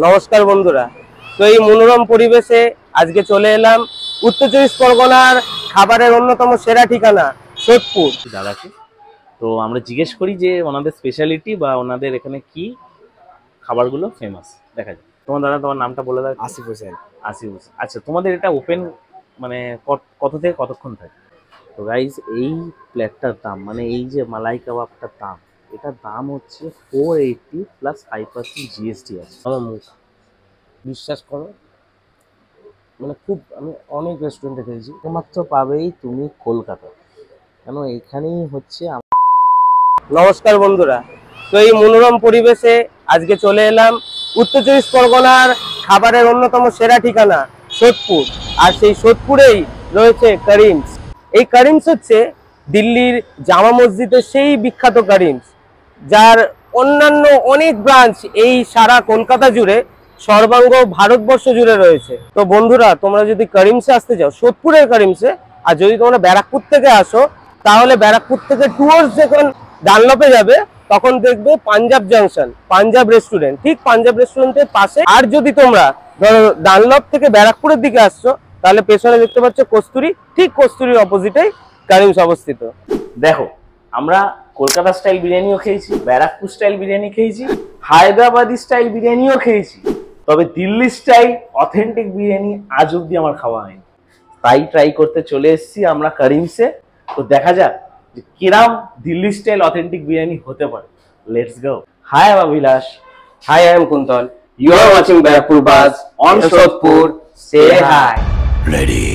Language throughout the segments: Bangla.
নমস্কার বন্ধুরা। তো এই মনোরম পরিবেশে আজকে চলে এলাম উত্তর চব্বিশ পরগনার খাবারের অন্যতম সেরা ঠিকানা সোদপুর দাদাকে। তো আমরা জিজ্ঞেস করি যে ওনাদের স্পেশালিটি বা ওনাদের এখানে কি খাবারগুলো ফেমাস। দেখা যায়। তোমার নামটা বলে দাও। আসিফ হোসেন। আসিফ হোসেন। আচ্ছা, তোমাদের এটা ওপেন মানে কত থেকে কতক্ষণ থাকে? তো গাইজ, এই প্লেটটার দাম মানে এই যে মালাই কাবাবটার দাম, এটার দাম হচ্ছে 480 প্লাস 5% জিএসটি আছে। আমার মুখ বিশ্বাস করো, মানে খুব আমি অনেক রেস্টুরেন্টে খেয়েছি। একমাত্র পাবেই তুমি কলকাতা, কেন এখানেই হচ্ছে। নমস্কার বন্ধুরা। তো এই মনোরম পরিবেশে আজকে চলে এলাম উত্তর চব্বিশ পরগনার খাবারের অন্যতম সেরা ঠিকানা সোদপুর। আর সেই সোদপুরেই রয়েছে করিমস। এই করিমস হচ্ছে দিল্লির জামা মসজিদের সেই বিখ্যাত করিমস, যার অন্যান্য অনেক ব্রাঞ্চ এই সারা কলকাতা জুড়ে, সর্বাঙ্গ ভারতবর্ষ জুড়ে রয়েছে। তো বন্ধুরা, তোমরা যদি করিমসে আসতে চাও, সোদপুরের করিমসে, আর যদি তোমরা ব্যারাকপুর থেকে আসো, তাহলে ব্যারাকপুর থেকে টুয়ার্স যখন ডানলপে যাবে তখন দেখবে পাঞ্জাব জাংশন, পাঞ্জাব রেস্টুরেন্ট, ঠিক পাঞ্জাব রেস্টুরেন্টের পাশে। আর যদি তোমরা ধরো ডানলপ থেকে ব্যারাকপুরের দিকে আসছো, তাহলে পেছনে দেখতে পাচ্ছ কস্তুরি, ঠিক কস্তুরির অপোজিটেই করিমস অবস্থিত। দেখো, আমরা কলকাতা স্টাইল বিরিয়ানিও খেয়েছি, ব্যারাকপুর স্টাইল বিরিয়ানি খেয়েছি, হায়দ্রাবাদি স্টাইল বিরিয়ানিও খেয়েছি, তবে দিল্লি স্টাইল অথেন্টিক বিরিয়ানি আজ অব্দি আমার খাওয়া হয়নি। তাই ট্রাই করতে চলে এসেছি আমরা করিমসে। তো দেখা যাক যে কিরাম দিল্লি স্টাইল অথেন্টিক বিরিয়ানি হতে পারে। Let's go. Hi Abhilash. Hi, I am Kuntal. You are watching Barakpur Buzz on Sodhpur. Say hi. Ready.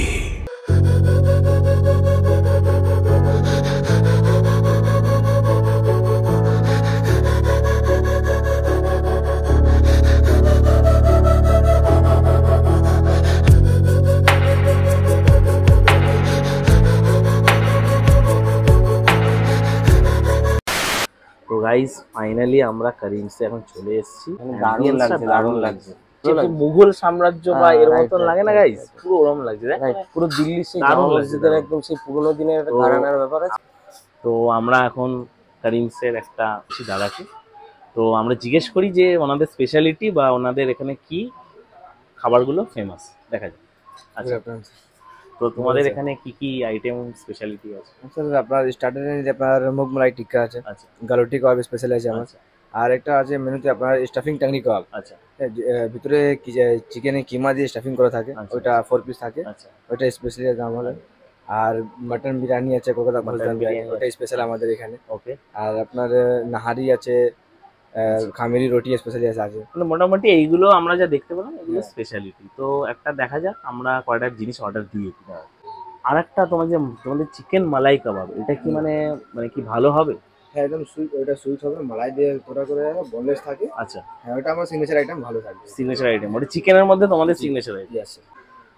তো গাইস, ফাইনালি আমরা করিমসে এখন চলে এসেছি। দারুণ লাগছে, দারুণ লাগছে। মুঘল সাম্রাজ্য বা এর মতন লাগে না গাইস? right. পুরো ওরকম লাগছে, দেখ। পুরো দিল্লি সেই দারুণ জামা লাগছে, মসজিদের দারুণ। একদম সেই পুরোনো দিনের একটা ঘরানার ব্যাপার আছে। তো আমরা এখন করিমসের একটা দাদাকে। তো আমরা জিজ্ঞেস করি যে ওনাদের স্পেশালিটি বা ওনাদের এখানে কি খাবারগুলো ফেমাস। দেখা যায়। আচ্ছা, তো তোমাদের এখানে কি কি আইটেম স্পেশালিটি আছে? স্যার আপনার স্টার্টারে আপনার মুগ মালাই টিক্কা আছে, আচ্ছা, গালোটি কাবাব স্পেশাল আছে আমার। আচ্ছা, আর একটা আছে মেনুতে আপনার স্টাফিং টাংরি কাবাব। আচ্ছা, ভিতরে চিকেনের কিমা দিয়ে স্টাফিং করা থাকে, আচ্ছা। ওইটা 4 পিস থাকে, আচ্ছা, ওইটা স্পেশালি দাম হলে। আর মাটন বিরিয়ানি আছে, কলকাতা মাটন মটন বিরিয়ানি, বিরিয়ানি ওটা আছে। স্পেশাল আমাদের এখানে। ওকে। আর আপনার নাহারি আছে, খামেরি রুটি স্পেশালি আছে। মানে মোটামুটি এইগুলো আমরা যা দেখতে পেলাম, এগুলো হ্যাঁ। স্পেশালিটি। তো একটা দেখা যাক আমরা কয়টা জিনিস অর্ডার দিয়ে কিনা। আর একটা তোমাদের চিকেন মালাই কাবাব, এটা কি মানে মানে কি ভালো হবে? হ্যাঁ, একদম সুইট, ওইটা সুইট হবে, মালাই দিয়ে তোড়া করে বোনলেস থাকে। আচ্ছা, হ্যাঁ, ওটা আমার সিগনেচার আইটেম, ভালো থাকবে। সিগনেচার আইটেম, ওটা চিকেনের মধ্যে তোমাদের সিগনেচার আইটেম। ইয়েস।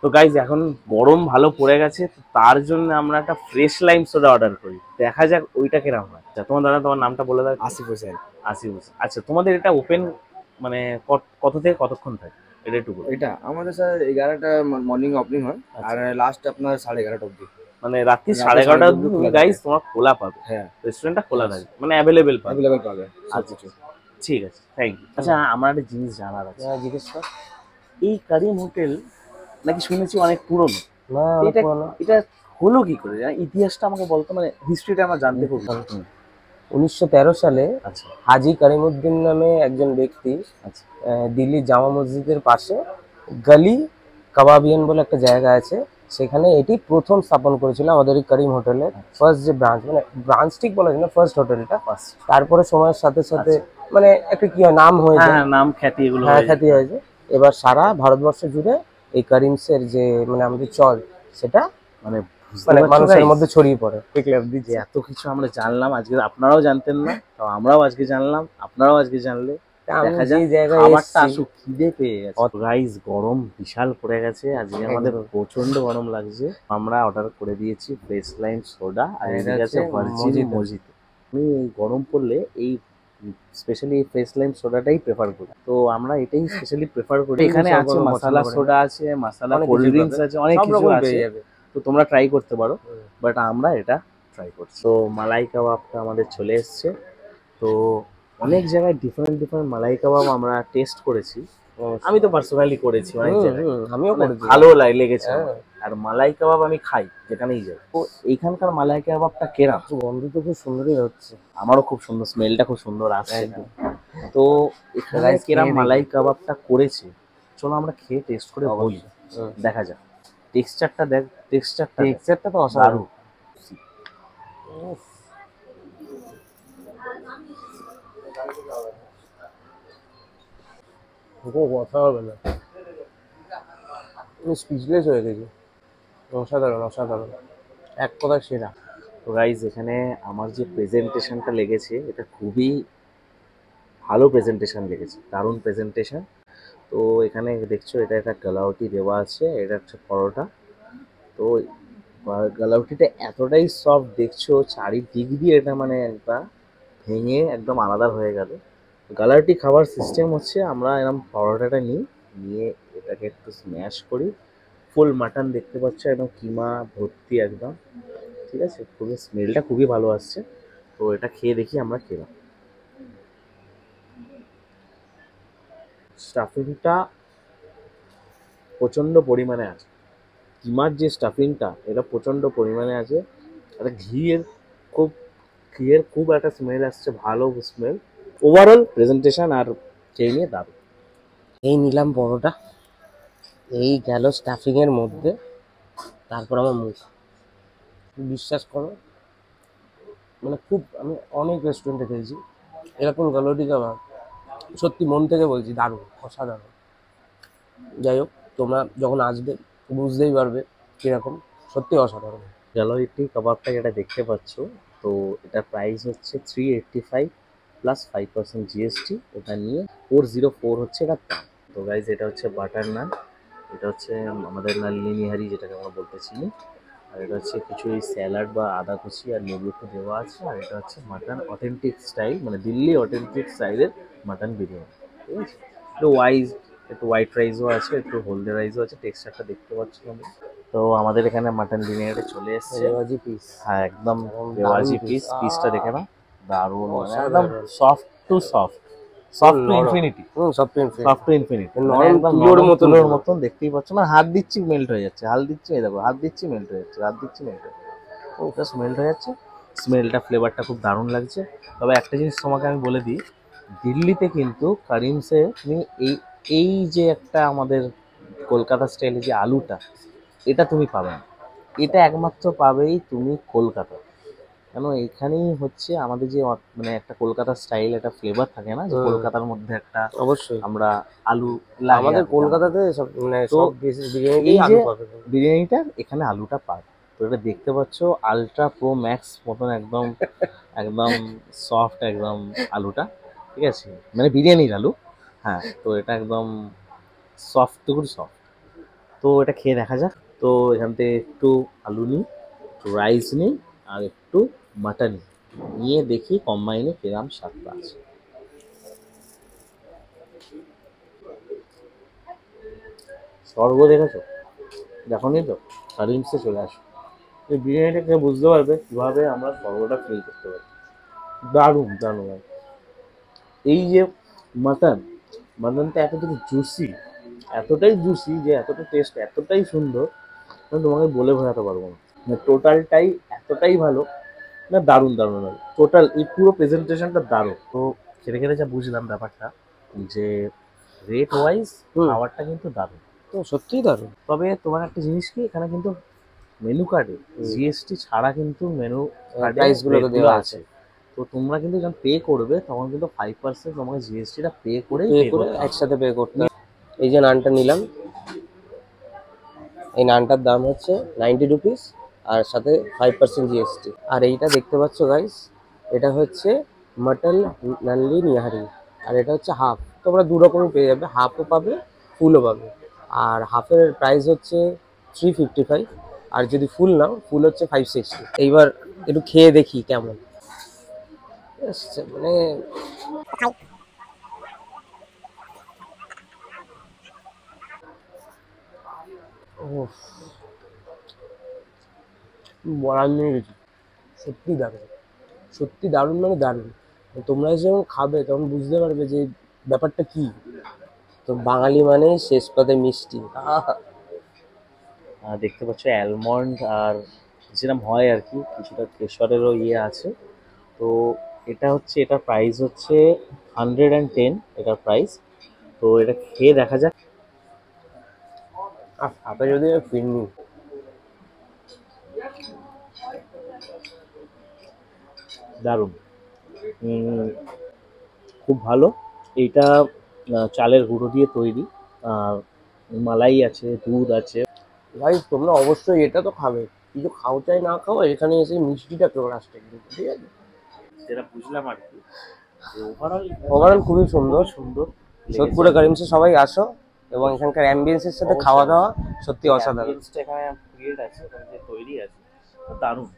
তো গাইজ, এখন গরম ভালো পড়ে গেছে, তো তার জন্য আমরা একটা ফ্রেশ লাইম সোডা অর্ডার করি। দেখা যাক ওইটা কিরকম হয়। আচ্ছা, তোমার নামটা বলে দাও। আসিফ হোসেন। আসিফ হোসেন। আচ্ছা, তোমাদের এটা ওপেন মানে কত থেকে কতক্ষণ থাকে, এটা একটু বলো। এটা আমাদের স্যার 11টা মর্নিং ওপেনিং হয়, আর লাস্ট আপনার 11:30 অবধি, মানে রাত্রি রাতে 11:30 11:30 অবধি তুমি খোলা গাইজ থাকে। তোমার খোলা পাবে। হ্যাঁ, রেস্টুরেন্টটা খোলা থাকে, মানে অ্যাভেলেবেল পাবে। অ্যাভেলেবেল পাবে সব আচ্ছা, কিছু। ঠিক আছে, থ্যাংক ইউ। আচ্ছা, আমার একটা জিনিস জানার আছে। জিজ্ঞেস কর। এই করিম হোটেল নাকি শুনেছি অনেক পুরনো। না, এটা এটা হলো কি করে? ইতিহাসটা আমাকে বলতো, মানে হিস্ট্রিটা আমার জানতে খুব। 1913 সালে আচ্ছা, হাজি করিমউদ্দিন নামে একজন ব্যক্তি আচ্ছা, দিল্লি জামা মসজিদের পাশে গলি কাবাবিয়ান বলে একটা জায়গা আছে, সেখানে এটি প্রথম স্থাপন করেছিল আমাদের এই করিম হোটেলের ফার্স্ট যে ব্রাঞ্চ, মানে ব্রাঞ্চ ঠিক বলা যায় না, ফার্স্ট হোটেলটা। তারপরে সময়ের সাথে সাথে মানে একটা কি হয়, নাম হয়ে যায়, নাম খ্যাতি এগুলো হ্যাঁ খ্যাতি হয়েছে। এবার সারা ভারতবর্ষ জুড়ে এই করিমসের যে মানে আমাদের চল, সেটা মানে মানে মানুষের মধ্যে ছড়িয়ে পড়ে। যে এত কিছু আমরা জানলাম আজকে, আপনারাও জানতেন না, তো আমরাও আজকে জানলাম, আপনারাও আজকে জানলে। দেখা যাক খাবারটা আসুক, খিদে পেয়ে গেছে। গাইস, গরম বিশাল পড়ে গেছে আজকে, আমাদের প্রচন্ড গরম লাগছে। আমরা অর্ডার করে দিয়েছি ফ্রেশ লাইম সোডা, আর এদিকে আছে ভার্জিন মজিতো। আমি এই গরম পড়লে এই স্পেশালি ফ্রেশ লাইম সোডাটাই প্রেফার করি, তো আমরা এটাই স্পেশালি প্রেফার করি। এখানে আছে মশলা সোডা আছে, মশলা কোল্ড ড্রিঙ্কস আছে, অনেক কিছু আছে, তো তোমরা ট্রাই করতে পারো। বাট আমরা এটা ট্রাই করছি। তো মালাই কাবাবটা আমাদের চলে এসছে। তো অনেক জায়গায় ডিফারেন্ট মালাই কাবাব আমরা টেস্ট করেছি, আমি তো পার্সোনালি করেছি অনেক জায়গায়, আমিও মানে করেছি, ভালো লেগেছে আমার। আর মালাই কাবাব আমি খাই যেখানেই যাই। তো এইখানকার মালাই কাবাবটা কেরাম, গন্ধ তো খুব সুন্দরই হচ্ছে, আমারও খুব সুন্দর, স্মেলটা খুব সুন্দর আসছে। তো এখানে Guys, কেরাম খেয়ে মালাই দেখি। কাবাবটা করেছে, চলো আমরা খেয়ে টেস্ট করে বলি, দেখা যাক। টেক্সচারটা দেখ, টেক্সচারটা তো অসাধারণ। দারুণ। কথা হবে না, আমি স্পিচলেস হয়ে গেছি। অসাধারণ অসাধারণ, এক কথা সেরা। তো গাইজ এখানে আমার যে প্রেজেন্টেশনটা লেগেছে, এটা খুবই ভালো প্রেজেন্টেশন লেগেছে, দারুণ প্রেজেন্টেশন। তো এখানে দেখছো এটা একটা গালাউটি দেওয়া আছে, এটা হচ্ছে পরোটা। তো গালাউটিটা এতটাই সফট, দেখছো চারিদিক দিয়ে এটা মানে একটা ভেঙে একদম আলাদা হয়ে গেল। গালাউটি খাবার সিস্টেম হচ্ছে, আমরা এরকম পরোটাটা নিই, নিয়ে এটাকে একটু স্ম্যাশ করি, ফুল মাটন দেখতে পাচ্ছ, একদম কিমা ভর্তি একদম, ঠিক আছে। খুবই স্মেলটা খুবই ভালো আসছে। তো এটা খেয়ে দেখি আমরা খেলাম। স্টাফিংটা প্রচণ্ড পরিমাণে আছে, কিমার যে স্টাফিংটা এটা প্রচণ্ড পরিমাণে আছে। একটা ঘিয়ের খুব একটা স্মেল আসছে, ভালো স্মেল। ওভারঅল প্রেজেন্টেশন আর খেয়ে নিয়ে দারুণ। এই নিলাম পরোটা, এই গেল স্টাফিং এর মধ্যে, তারপর আমার মুখ, বিশ্বাস করো মানে খুব, আমি অনেক রেস্টুরেন্টে খেয়েছি এরকম গালোটি কাবাব, সত্যি মন থেকে বলছি দারুণ অসাধারণ। যাই হোক, তোমরা যখন আসবে বুঝতেই পারবে কিরকম, সত্যি অসাধারণ। গালাউটি কাবাবটা যেটা দেখতে পাচ্ছ, তো এটার প্রাইস হচ্ছে 385 প্লাস 5% জিএসটি, ওটা নিয়ে 404 হচ্ছে এটার দাম। তো গাইজ এটা হচ্ছে বাটার নান, এটা হচ্ছে আমাদের নাল্লি নিহারি যেটাকে আমরা বলতেছি, আর এটা হচ্ছে কিছু এই স্যালাড বা আদা কুচি আর লেবু একটু দেওয়া আছে। আর এটা হচ্ছে মাটন অথেন্টিক স্টাইল, মানে দিল্লি অথেন্টিক স্টাইলের মাটন বিরিয়ানি, ঠিক আছে। একটু হোয়াইট রাইসও আছে, একটু হলদে রাইসও আছে, টেক্সচারটা দেখতে পাচ্ছ আমি। তো আমাদের এখানে মাটন বিরিয়ানিটা চলে এসছে, রেওয়াজি পিস, হ্যাঁ একদম দারুণ রেওয়াজি piece। পিসটা দেখে না, দারুণ, মানে একদম অসাধারণ। Soft to soft, soft to নরম। ইনফিনিটি, সব পেনফিল, সফট টু ইনফিনিটি, নরম একদম তুলোর নরম মতন তুলোর পুরো। মতন, দেখতেই পাচ্ছ না, হাত দিচ্ছি মেল্ট হয়ে যাচ্ছে, হাত দিচ্ছি, এই দেখো হাত দিচ্ছি মেল্ট হয়ে যাচ্ছে, হাত দিচ্ছি মেল্ট হয়ে যাচ্ছে, জাস্ট মেল্ট হয়ে যাচ্ছে। স্মেলটা ফ্লেভারটা খুব দারুণ লাগছে। তবে একটা জিনিস তোমাকে আমি বলে দিই, দিল্লিতে কিন্তু কারিমসে তুমি এই এই যে একটা আমাদের কলকাতা স্টাইলে যে আলুটা, এটা তুমি পাবে না, এটা একমাত্র পাবেই তুমি কলকাতা। কেন এখানেই হচ্ছে আমাদের যে মানে একটা কলকাতা স্টাইল, একটা ফ্লেভার থাকে না, যে কলকাতার মধ্যে একটা অবশ্যই আমরা আলু লাগে আমাদের আর কি কলকাতাতে সব মানে তো সব বিরিয়ানি এই যে আলু পাবে। বিরিয়ানিটা এখানে আলুটা পায়। তো এটা দেখতে পাচ্ছ আলট্রা প্রো ম্যাক্স মতন একদম, একদম সফট একদম আলুটা, ঠিক আছে, মানে বিরিয়ানির আলু। হ্যাঁ, তো এটা একদম সফট টু সফট। তো এটা খেয়ে দেখা যাক। তো এখান থেকে একটু আলু নিই, একটু রাইস নিই, আর একটু মাটন নিয়ে দেখি কম্বাইনে কিরম স্বাদটা আছে। স্বর্গ দেখেছো? দেখোনি তো? কারিমসে চলে আসো, এই বিরিয়ানিটা খেয়ে বুঝতে পারবে কীভাবে আমরা স্বর্গটা ফিল করতে পারি। দারুণ দারুণ। এই যে মাটন, মাটনটা এতটুকু জুসি, এতটাই জুসি যে এতটা টেস্ট এতটাই সুন্দর, আমি তোমাকে বলে বোঝাতে পারবো না। মানে টোটালটাই এতটাই ভালো, না দারুণ দারুণ দারুণ, টোটাল এই পুরো প্রেজেন্টেশনটা দারুণ। তো খেতে খেতে যা বুঝলাম ব্যাপারটা, যে রেট ওয়াইজ খাবারটা কিন্তু দারুণ। তো সত্যিই দারুণ। তবে তোমার একটা জিনিস কি, এখানে কিন্তু মেনু কার্ডে জিএসটি ছাড়া কিন্তু মেনু কার্ডে প্রাইসগুলো তো দেওয়া আছে। তো তোমরা কিন্তু যখন পে করবে তখন কিন্তু 5% তোমাকে জিএসটিটা পে করে একসাথে পে করতে হবে। এই যে নানটা নিলাম, এই নানটার দাম হচ্ছে 90 রুপিস, আর সাথে 5% জিএসটি। আর এইটা দেখতে পাচ্ছ গাইস, এটা হচ্ছে মটন নানলি নিহারি, আর এটা হচ্ছে হাফ। তোমরা দু রকমই পেয়ে যাবে, হাফও পাবে ফুলও পাবে। আর হাফের প্রাইস হচ্ছে 355, আর যদি ফুল নাও ফুল হচ্ছে 560। এইবার একটু খেয়ে দেখি কেমন মানে বলার নেই কিছু, সত্যি দারুণ, সত্যি দারুণ মানে দারুণ। তোমরা যখন খাবে তখন বুঝতে পারবে যে ব্যাপারটা কি। তো বাঙালি মানে শেষ পাতে মিষ্টি। দেখতে পাচ্ছ অ্যালমন্ড আর যেরকম হয় আর কি, কিছুটা কেশরেরও ইয়ে আছে। তো এটা হচ্ছে, এটার প্রাইস হচ্ছে 110 এটার প্রাইস। তো এটা খেয়ে দেখা যাক। আর সাথে যদি ফিরনি, দারুণ, খুব ভালো। এইটা চালের গুঁড়ো দিয়ে তৈরি, আর মালাই আছে, দুধ আছে। ভাই তোমরা অবশ্যই এটা তো খাবে, কিছু খাও চাই না খাও, এখানে এসে মিষ্টিটা চলে আসতে কিন্তু, ঠিক আছে? যেটা বুঝলাম আর কি, ওভারঅল খুবই সুন্দর। সুন্দর সোদপুরে কারিমসে সবাই আসো, এবং এখানকার অ্যাম্বিয়েন্সের সাথে খাওয়া দাওয়া সত্যি অসাধারণ। এখানে ক্রিয়েট আছে, এখানে তৈরি আছে, দারুণ।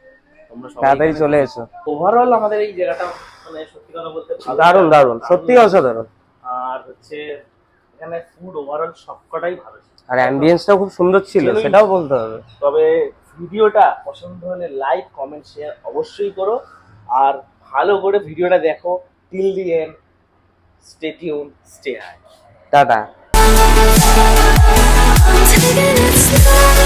তোমরা সবাই তাড়াতাড়ি চলে এসো। ওভারঅল আমাদের এই জায়গাটা মানে সত্যি কথা বলতে দারুণ দারুণ, সত্যি অসাধারণ। আর হচ্ছে এখানে ফুড ওভারঅল সবকটাই ভালো ছিল, আর অ্যাম্বিয়েন্সটাও খুব সুন্দর ছিল, সেটাও বলতে হবে। তবে ভিডিওটা পছন্দ হলে লাইক কমেন্ট শেয়ার অবশ্যই করো, আর ভালো করে ভিডিওটা দেখো till the end. Stay tuned, stay high, tata. Taking it slow.